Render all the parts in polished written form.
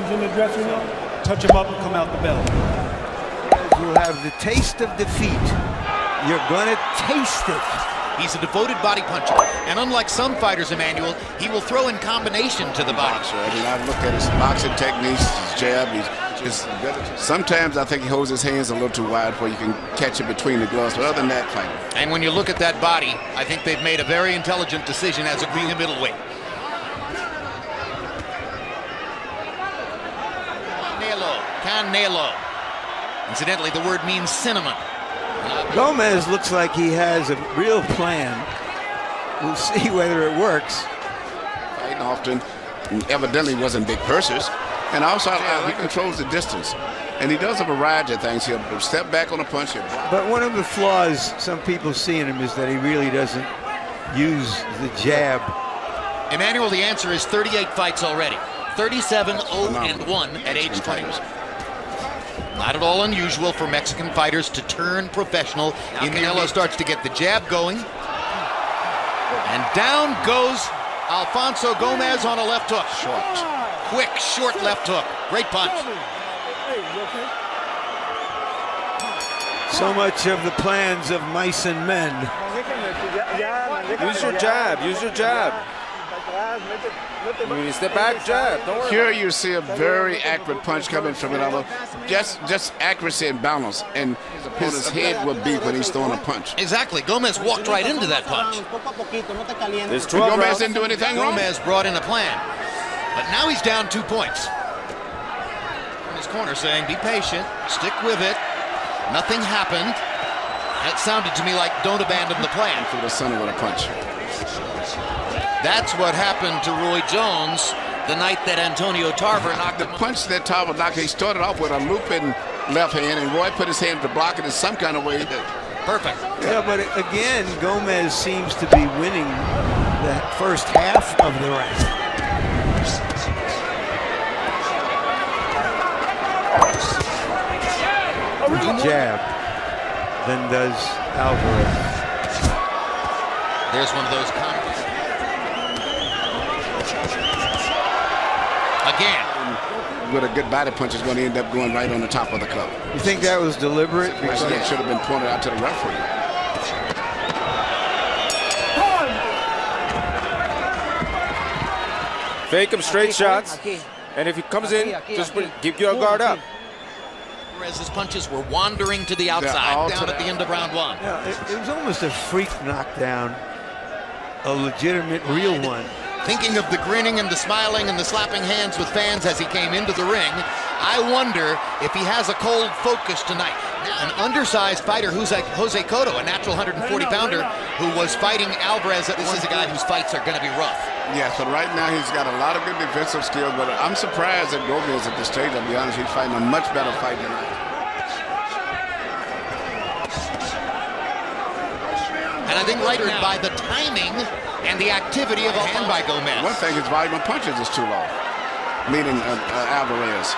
he's in the dressing room, touch him up and come out the bell. You have the taste of defeat. You're gonna taste it. He's a devoted body puncher, and unlike some fighters, Emmanuel, he will throw in combination to the body. I mean, I look at his boxing techniques, his jab. Sometimes I think he holds his hands a little too wide where you can catch it between the gloves, but other than that, fighting. And when you look at that body, I think they've made a very intelligent decision as a green middleweight. Canelo. Incidentally, the word means cinnamon. Gomez looks like he has a real plan. We'll see whether it works. Fighting often, evidently wasn't big purses. And also, he controls the distance. And he does a variety of things. He'll step back on a punch. But one of the flaws some people see in him is that he really doesn't use the jab. Emmanuel, the answer is 38 fights already. 37-0-1 at age 21. Not at all unusual for Mexican fighters to turn professional. Canelo starts to get the jab going. And down goes Alfonso Gomez on a left hook. Short. Quick, short left hook. Great punch. So much of the plans of mice and men. Use your jab. Use your jab. When you step back, jab. Don't worry. Here you see a very accurate punch coming from Canelo. Just accuracy and balance. And his head will beat when he's throwing a punch. Exactly. Gomez walked right into that punch. There's 12 Gomez rounds. didn't do anything wrong. Gomez brought in a plan. But now he's down 2 points. In his corner saying, be patient, stick with it. Nothing happened. That sounded to me like don't abandon the plan. For the center with a punch. That's what happened to Roy Jones the night that Antonio Tarver knocked him. The punch that Tarver knocked, he started off with a looping left hand, and Roy put his hand to block it in some kind of way. Perfect. Yeah, but again, Gomez seems to be winning the first half of the round. Jab, then does Alvarez. There's one of those counters. Again. With a good body punch is going to end up going right on the top of the cup. You think that was deliberate? Because it should have been pointed out to the referee. Fake him straight shots. And if he comes in, just keep your guard up. Alvarez's punches were wandering to the outside down at the end of round 1. Yeah, it was almost a freak knockdown, a legitimate, real one. Thinking of the grinning and the smiling and the slapping hands with fans as he came into the ring, I wonder if he has a cold focus tonight. An undersized fighter, Jose Cotto, a natural 140-pounder, who was fighting Alvarez. This is a guy whose fights are going to be rough. Yes, but right now he's got a lot of good defensive skills, but I'm surprised that Gomez at this stage, I'll be honest, he's fighting a much better fight tonight. And I think right now, by the timing and the activity of a hand by Gomez. One thing, his volume of punches is too low, meaning Alvarez.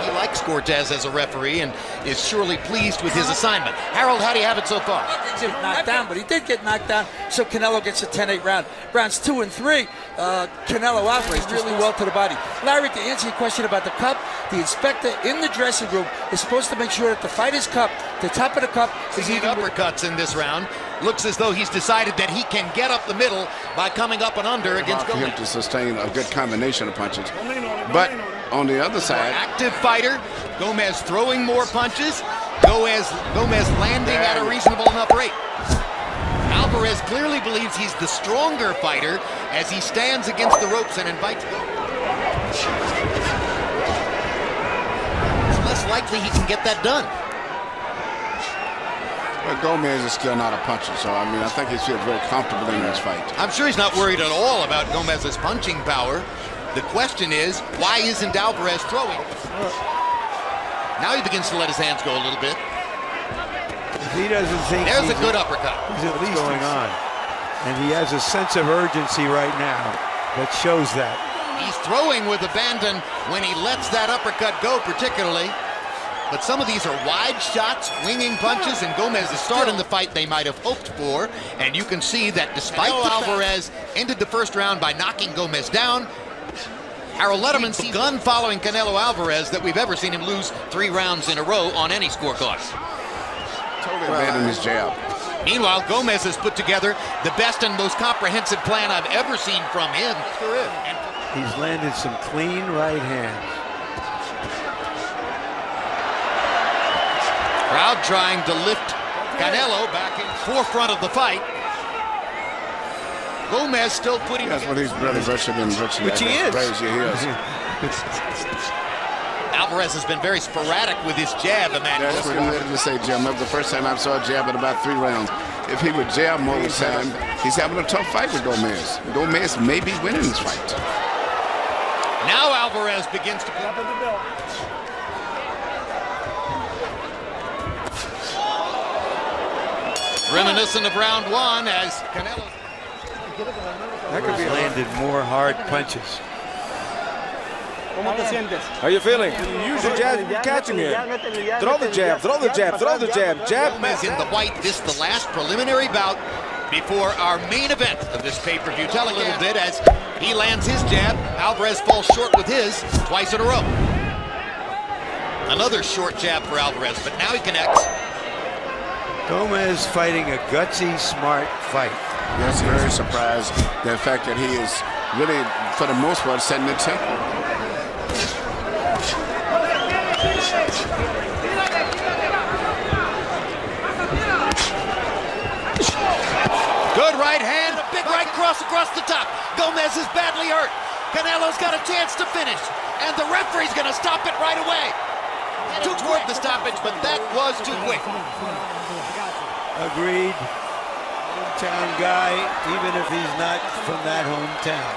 He likes Cortez as a referee and is surely pleased with his assignment. Harold, how do you have it so far? He didn't get knocked down, but he did get knocked down, so Canelo gets a 10-8 round. Rounds 2 and 3, Canelo Alvarez really well to the body. Larry, to answer your question about the cup, the inspector in the dressing room is supposed to make sure that the fighter's cup, the top of the cup, is even uppercuts in this round. Looks as though he's decided that he can get up the middle by coming up and under against Gomez. For him to sustain a good combination of punches. But on the other side, active fighter, Gomez throwing more punches, Gomez landing at a reasonable enough rate. Alvarez clearly believes he's the stronger fighter as he stands against the ropes and invites. It's less likely he can get that done. But Gomez is still not a puncher, so I mean, I think he feels very comfortable in this fight. I'm sure he's not worried at all about Gomez's punching power. The question is, why isn't Alvarez throwing? Now he begins to let his hands go a little bit. He doesn't think there's a good uppercut. He's at least going on. And he has a sense of urgency right now that shows that. He's throwing with abandon when he lets that uppercut go, particularly. but some of these are wide shots, winging punches, and Gomez is starting the fight they might have hoped for. And you can see that despite Alvarez ended the first round by knocking Gomez down, Harold Letterman's begun following Canelo Alvarez that we've ever seen him lose 3 rounds in a row on any scorecard. Totally abandoned his jab. Meanwhile, Gomez has put together the best and most comprehensive plan I've ever seen from him. He's landed some clean right hands. Crowd trying to lift Canelo back in forefront of the fight. Gomez still putting. That's what he's really virtually been. Which he is. Alvarez has been very sporadic with his jab, Emmanuel. That's what I'm ready to say, Jim. That was the first time I saw a jab in about 3 rounds. If he would jab more this time, he's having a tough fight with Gomez. Gomez may be winning this fight. Now Alvarez begins to. Reminiscent of round 1 as Canelo. That could be landed more hard punches. How you feeling? Use your jab, catch him here. Throw the jab, throw the jab, throw the jab. Jab. Gomez in the white. This the last preliminary bout before our main event of this pay-per-view. Tell a little bit as he lands his jab. Alvarez falls short with his twice in a row. Another short jab for Alvarez, but now he connects. Gomez fighting a gutsy, smart fight. Yes, very surprised the fact that he is really, for the most part, setting the tempo. Good right hand, a big right cross across the top. Gomez is badly hurt. Canelo's got a chance to finish, and the referee's going to stop it right away. Too quick the stoppage, but that was too quick. Agreed. Hometown guy, even if he's not from that hometown.